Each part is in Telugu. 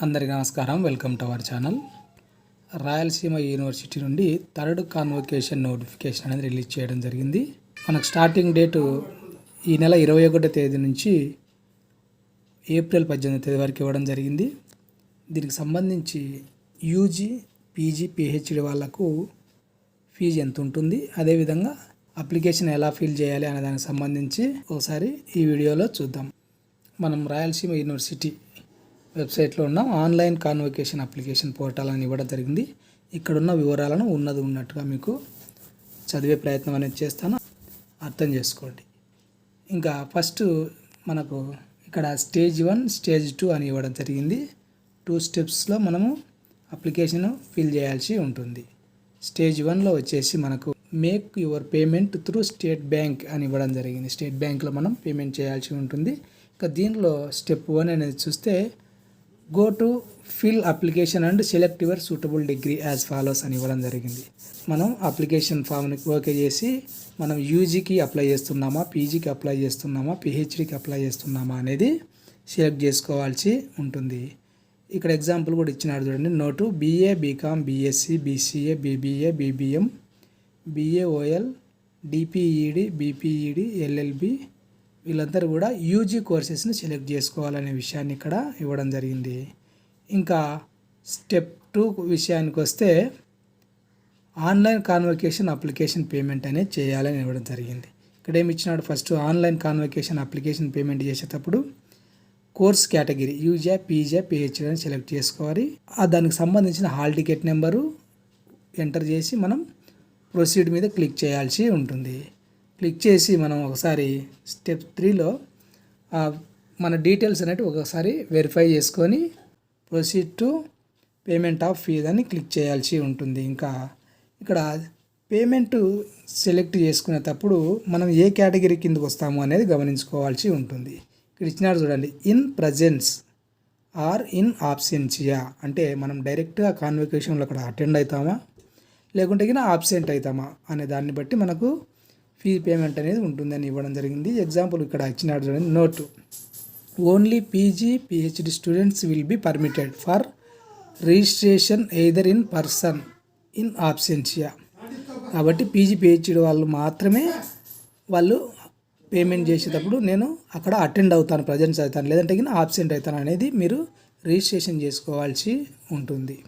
అందరికీ నమస్కారం. Welcome to our channel. Rayalaseema university నుండి థర్డ్ కాన్వొకేషన్ నోటిఫికేషన్ అనేది రిలీజ్ చేయడం జరిగింది. మనకు స్టార్టింగ్ డేటు ఈ నెల 21వ తేదీ నుంచి ఏప్రిల్ 18వ తేదీ వరకు ఇవ్వడం జరిగింది. దీనికి సంబంధించి యూజీ, పీజీ, పిహెచ్డి వాళ్ళకు ఫీజు ఎంత ఉంటుంది, అదేవిధంగా అప్లికేషన్ ఎలా ఫిల్ చేయాలి అనే దానికి సంబంధించి ఒకసారి ఈ వీడియోలో చూద్దాం. మనం రాయలసీమ యూనివర్సిటీ వెబ్సైట్లో ఉన్న ఆన్లైన్ కాన్వొకేషన్ అప్లికేషన్ పోర్టల్ అని ఇవ్వడం జరిగింది. ఇక్కడున్న వివరాలను ఉన్నట్టుగా మీకు చదివే ప్రయత్నం అనేది చేస్తాను, అర్థం చేసుకోండి. ఇంకా ఫస్ట్ మనకు ఇక్కడ స్టేజ్ 1, స్టేజ్ 2 అని ఇవ్వడం జరిగింది. 2 స్టెప్స్లో మనము అప్లికేషన్ ఫిల్ చేయాల్సి ఉంటుంది. స్టేజ్ 1లో వచ్చేసి మనకు make your payment through state bank అని ఇవ్వడం జరిగింది. స్టేట్ బ్యాంక్లో మనం పేమెంట్ చేయాల్సి ఉంటుంది. ఇంకా దీనిలో స్టెప్ 1 అనేది చూస్తే go to fill application and select your suitable degree as follows అని ఇవ్వడం జరిగింది. మనం అప్లికేషన్ ఫామ్ని ఓకే చేసి మనం యూజీకి అప్లై చేస్తున్నామా, పీజీకి అప్లై చేస్తున్నామా, పిహెచ్డికి అప్లై చేస్తున్నామా అనేది సెలెక్ట్ చేసుకోవాల్సి ఉంటుంది. ఇక్కడ ఎగ్జాంపుల్ కూడా ఇచ్చినాడు చూడండి. Note BA, BCom, BSc, BCA, BBA, BBM, BAOL, DPEd, BPEd, LLB వీళ్ళందరూ కూడా యూజీ కోర్సెస్ని సెలెక్ట్ చేసుకోవాలనే విషయాన్ని ఇక్కడ ఇవ్వడం జరిగింది. ఇంకా స్టెప్ 2 విషయానికి వస్తే ఆన్లైన్ కాన్వొకేషన్ అప్లికేషన్ పేమెంట్ అనేది చేయాలని ఇవ్వడం జరిగింది. ఇక్కడ ఏమి ఇచ్చినాడు, first online convocation application payment చేసేటప్పుడు course category UG, PG, PhD అని సెలెక్ట్ చేసుకోవాలి. దానికి సంబంధించిన హాల్ టికెట్ నెంబరు ఎంటర్ చేసి మనం ప్రొసీడ్ మీద క్లిక్ చేయాల్సి ఉంటుంది. క్లిక్ చేసి మనం ఒకసారి స్టెప్ 3లో మన డీటెయిల్స్ అనేవి ఒకసారి వెరిఫై చేసుకొని proceed to payment of fee అని క్లిక్ చేయాల్సి ఉంటుంది. ఇంకా ఇక్కడ పేమెంట్ సెలెక్ట్ చేసుకునేటప్పుడు మనం ఏ కేటగిరీ కిందకు వస్తాము అనేది గమనించుకోవాల్సి ఉంటుంది. ఇక్కడ ఇచ్చినారు చూడండి, ఇన్ ప్రజెన్స్ ఆర్ ఇన్ ఆబ్సెన్సియా అంటే మనం డైరెక్ట్గా కాన్వొకేషన్లో అక్కడ అటెండ్ అవుతామా లేకుంటే కింద ఆబ్సెంట్ అవుతామా అనే దాన్ని బట్టి మనకు ఫీ పేమెంట్ అనేది ఉంటుందని ఇవ్వడం జరిగింది. ఎగ్జాంపుల్ ఇక్కడ ఇచ్చినాడు చూడండి, note only PG, PhD students will be permitted for registration either in person in absentia. కాబట్టి పీజీ, పిహెచ్డి వాళ్ళు మాత్రమే వాళ్ళు పేమెంట్ చేసేటప్పుడు నేను అక్కడ అటెండ్ అవుతాను, ప్రజెన్స్ అవుతాను, లేదంటే కింద ఆబ్సెంట్ అవుతాను అనేది మీరు రిజిస్ట్రేషన్ చేసుకోవాల్సి ఉంటుంది.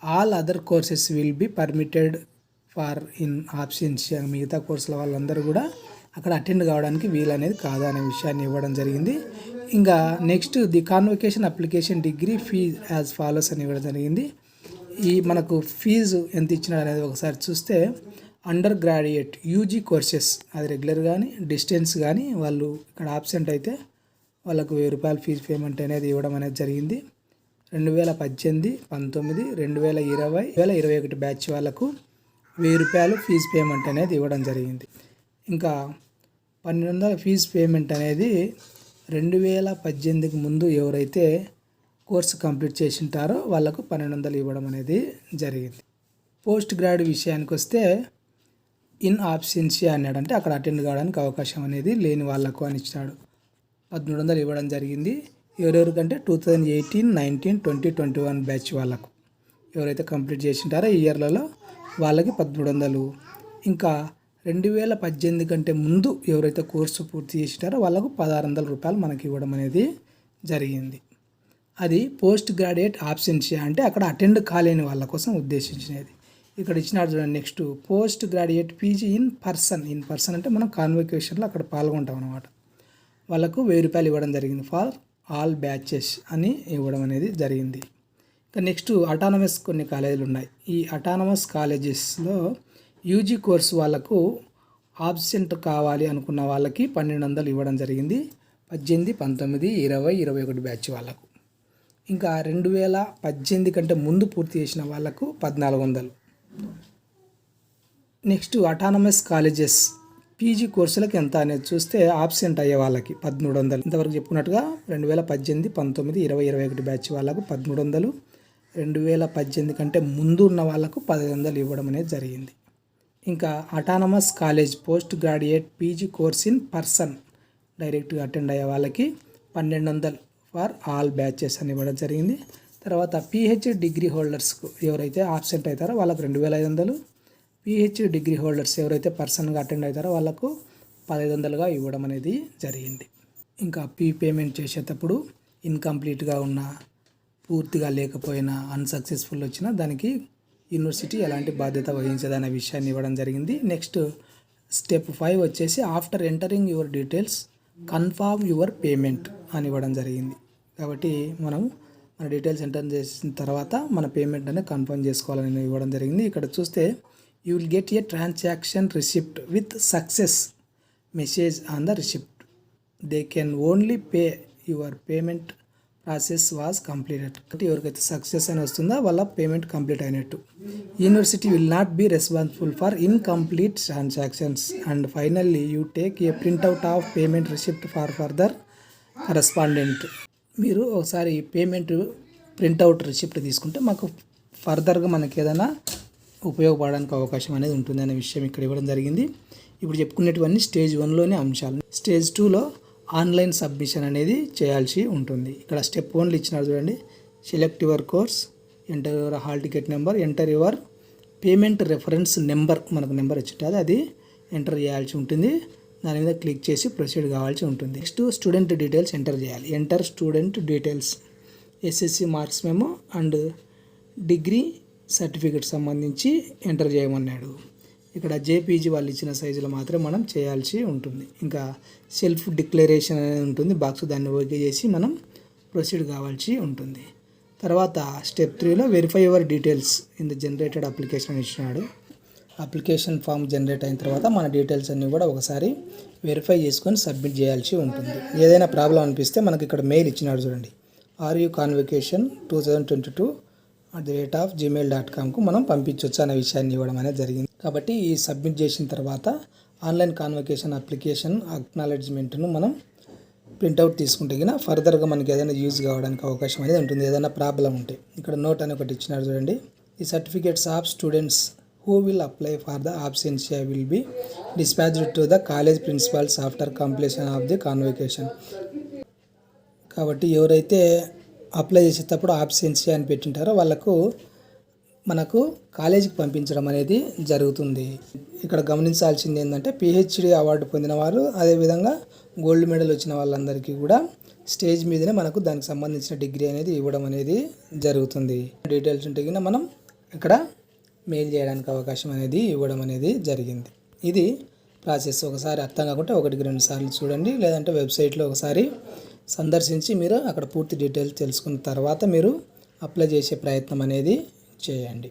All other courses will be permitted for in absentia. మిగతా కోర్సుల వాళ్ళందరూ కూడా అక్కడ అటెండ్ కావడానికి వీలు అనేది కాదా అనే విషయాన్ని ఇవ్వడం జరిగింది. ఇంకా next the convocation application degree fee as follows అని ఇవ్వడం జరిగింది. ఈ మనకు ఫీజు ఎంత ఇచ్చినారు అనేది ఒకసారి చూస్తే అండర్ గ్రాడ్యుయేట్ యూజీ కోర్సెస్ అది రెగ్యులర్ కానీ డిస్టెన్స్ కానీ వాళ్ళు ఇక్కడ ఆబ్సెంట్ అయితే వాళ్ళకు 1000 రూపాయల ఫీజు పేమెంట్ అనేది ఇవ్వడం అనేది జరిగింది. 2018, 19, 2020, 2021 బ్యాచ్ వాళ్ళకు 1000 రూపాయలు ఫీజు పేమెంట్ అనేది ఇవ్వడం జరిగింది. ఇంకా 1200 ఫీజు పేమెంట్ అనేది 2018కి ముందు ఎవరైతే కోర్సు కంప్లీట్ చేసి ఉంటారో వాళ్ళకు 1200 ఇవ్వడం అనేది జరిగింది. పోస్ట్ గ్రాడ్ విషయానికి వస్తే ఇన్ ఆబ్సెన్షియా అన్నాడంటే అక్కడ అటెండ్ కావడానికి అవకాశం అనేది లేని వాళ్ళకు అని ఇచ్చినాడు. 1300 ఇవ్వడం జరిగింది. ఎవరెవరికంటే 2018, 19, 20, 21 బ్యాచ్ వాళ్ళకు ఎవరైతే కంప్లీట్ చేసి ఉంటారో ఈ ఇయర్లలో వాళ్ళకి 1300. ఇంకా 2018 కంటే ముందు ఎవరైతే కోర్సు పూర్తి చేసినారో వాళ్ళకు 1600 రూపాయలు మనకి ఇవ్వడం అనేది జరిగింది. అది పోస్ట్ గ్రాడ్యుయేట్ ఆబ్సెన్షియా అంటే అక్కడ అటెండ్ కాలేని వాళ్ళ కోసం ఉద్దేశించినది. ఇక్కడ ఇచ్చినారు చూడండి. Next post graduate PG in person అంటే మనం కాన్వొకేషన్లో అక్కడ పాల్గొంటాం అన్నమాట. వాళ్ళకు 1000 రూపాయలు ఇవ్వడం జరిగింది ఫర్ ఆల్ బ్యాచెస్ అని ఇవ్వడం అనేది జరిగింది. ఇంకా నెక్స్ట్ అటానమస్ కొన్ని కాలేజీలు ఉన్నాయి. ఈ అటానమస్ కాలేజెస్లో యూజీ కోర్సు వాళ్ళకు ఆబ్సెంట్ కావాలి అనుకున్న వాళ్ళకి 1200 ఇవ్వడం జరిగింది. 18, 19, 20, 21 బ్యాచ్ వాళ్ళకు. ఇంకా 2018 కంటే ముందు పూర్తి చేసిన వాళ్ళకు 1400. నెక్స్ట్ అటానమస్ కాలేజెస్ పీజీ కోర్సులకు ఎంత అనేది చూస్తే ఆబ్సెంట్ అయ్యే వాళ్ళకి 1300. ఇంతవరకు చెప్పుకున్నట్టుగా 2018, 19, 20, 21 బ్యాచ్ వాళ్ళకు 1300, 2018 కంటే ముందు ఉన్న వాళ్ళకు 1500 ఇవ్వడం అనేది జరిగింది. ఇంకా autonomous college post graduate PG course in person డైరెక్ట్గా అటెండ్ అయ్యే వాళ్ళకి 1200 ఫర్ ఆల్ బ్యాచెస్ అని ఇవ్వడం జరిగింది. తర్వాత పిహెచ్డి డిగ్రీ హోల్డర్స్కు ఎవరైతే ఆబ్సెంట్ అవుతారో వాళ్ళకు 2,500, పిహెచ్డి డిగ్రీ హోల్డర్స్ ఎవరైతే పర్సన్గా అటెండ్ అవుతారో వాళ్ళకు 1,500గా ఇవ్వడం అనేది జరిగింది. ఇంకా పేమెంట్ చేసేటప్పుడు ఇన్కంప్లీట్గా ఉన్న, పూర్తిగా లేకపోయినా, అన్సక్సెస్ఫుల్ వచ్చినా దానికి యూనివర్సిటీ ఎలాంటి బాధ్యత వహించదనే విషయాన్ని ఇవ్వడం జరిగింది. నెక్స్ట్ స్టెప్ 5 వచ్చేసి after entering your details confirm your payment అని ఇవ్వడం జరిగింది. కాబట్టి మనం మన డీటెయిల్స్ ఎంటర్ చేసిన తర్వాత మన పేమెంట్ అనేది కన్ఫర్మ్ చేసుకోవాలని ఇవ్వడం జరిగింది. ఇక్కడ చూస్తే you will get a transaction receipt with success message on the receipt. They can only pay your payment process was completed. అంటే ఎవరికైతే సక్సెస్ అని వస్తుందో వాళ్ళ పేమెంట్ కంప్లీట్ అయినట్టు. University will not be responsible for incomplete transactions. And finally you take a printout of payment receipt for further correspondent. మీరు ఒకసారి పేమెంట్ ప్రింట్అవుట్ రిసిప్ట్ తీసుకుంటే మాకు ఫర్దర్గా మనకి ఏదైనా ఉపయోగపడడానికి అవకాశం అనేది ఉంటుంది అనే విషయం ఇక్కడ ఇవ్వడం జరిగింది. ఇప్పుడు చెప్పుకునేటివన్నీ స్టేజ్ 1లోనే అంశాలు. స్టేజ్ 2లో ఆన్లైన్ సబ్మిషన్ అనేది చేయాల్సి ఉంటుంది. ఇక్కడ స్టెప్ 1లో ఇచ్చినారు చూడండి. Select your course, enter your hall ticket number, enter your payment reference number. మనకు నెంబర్ వచ్చింటుంది, అది ఎంటర్ చేయాల్సి ఉంటుంది. దాని మీద క్లిక్ చేసి ప్రొసీడ్ కావాల్సి ఉంటుంది. నెక్స్ట్ స్టూడెంట్ డీటెయిల్స్ ఎంటర్ చేయాలి. Enter student details, SSC marks memo and degree certificate సంబంధించి ఎంటర్ చేయమన్నాడు. ఇక్కడ జేపీజీ వాళ్ళు ఇచ్చిన సైజులో మాత్రం మనం చేయాల్సి ఉంటుంది. ఇంకా సెల్ఫ్ డిక్లరేషన్ అనేది ఉంటుంది బాక్స్, దాన్ని ఓకే చేసి మనం ప్రొసీడ్ కావాల్సి ఉంటుంది. తర్వాత స్టెప్ 3లో verify your details in the generated application ఇచ్చినాడు. అప్లికేషన్ ఫామ్ జనరేట్ అయిన తర్వాత మన డీటెయిల్స్ అన్నీ కూడా ఒకసారి వెరిఫై చేసుకొని సబ్మిట్ చేయాల్సి ఉంటుంది. ఏదైనా ప్రాబ్లం అనిపిస్తే మనకి ఇక్కడ మెయిల్ ఇచ్చినాడు చూడండి. RUConvocation 2022@gmail.comకు మనం పంపించవచ్చు అనే విషయాన్ని ఇవ్వడం అనేది జరిగింది. కాబట్టి ఈ సబ్మిట్ చేసిన తర్వాత ఆన్లైన్ కాన్వకేషన్ అప్లికేషన్ అక్నాలెడ్జ్మెంట్ను మనం ప్రింట్అవుట్ తీసుకుంటే గిన ఫర్దర్గా మనకి ఏదైనా యూజ్ కావడానికి అవకాశం అనేది ఉంటుంది, ఏదైనా ప్రాబ్లం ఉంటే. ఇక్కడ నోట్ అని ఒకటి ఇచ్చినారు చూడండి. ఈ certificates of students who will apply for the absentia will be dispatched to the college principals after completion of the convocation. కాబట్టి ఎవరైతే అప్లై చేసేటప్పుడు ఆబ్సెన్సీ అని పెట్టింటారో వాళ్ళకు మనకు కాలేజీకి పంపించడం అనేది జరుగుతుంది. ఇక్కడ గమనించాల్సింది ఏంటంటే పిహెచ్డి అవార్డు పొందిన వారు, అదేవిధంగా గోల్డ్ మెడల్ వచ్చిన వాళ్ళందరికీ కూడా స్టేజ్ మీదనే మనకు దానికి సంబంధించిన డిగ్రీ అనేది ఇవ్వడం అనేది జరుగుతుంది. డీటెయిల్స్ ఉంటే కింద మనం ఇక్కడ మెయిల్ చేయడానికి అవకాశం అనేది ఇవ్వడం అనేది జరిగింది. ఇది ప్రాసెస్. ఒకసారి అర్థం కాకుంటే 1-2 సార్లు చూడండి, లేదంటే వెబ్సైట్లో ఒకసారి సందర్శించి మీరు అక్కడ పూర్తి డీటెయిల్స్ తెలుసుకున్న తర్వాత మీరు అప్లై చేసే ప్రయత్నం అనేది చేయండి.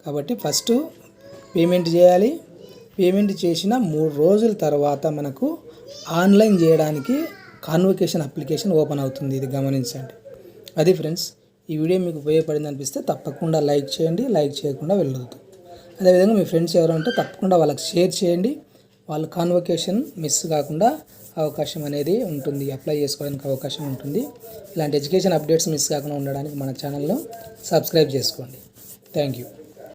కాబట్టి ఫస్ట్ పేమెంట్ చేయాలి. పేమెంట్ చేసిన 3 రోజుల తర్వాత మనకు ఆన్లైన్ చేయడానికి కాన్వకేషన్ అప్లికేషన్ ఓపెన్ అవుతుంది. ఇది గమనించండి. అది ఫ్రెండ్స్, ఈ వీడియో మీకు ఉపయోగపడింది అనిపిస్తే తప్పకుండా లైక్ చేయండి, లైక్ చేయకుండా వెళ్ళొద్దు. అదేవిధంగా మీ ఫ్రెండ్స్ ఎవరు ఉంటే తప్పకుండా వాళ్ళకి షేర్ చేయండి. వాళ్ళు కాన్వకేషన్ మిస్ కాకుండా అవకాశం అనేది ఉంటుంది, అప్లై చేసుకోవడానికి అవకాశం ఉంటుంది. ఇలాంటి ఎడ్యుకేషన్ అప్డేట్స్ మిస్ కాకుండా ఉండడానికి మన ఛానల్ను సబ్స్క్రైబ్ చేసుకోండి. Thank you.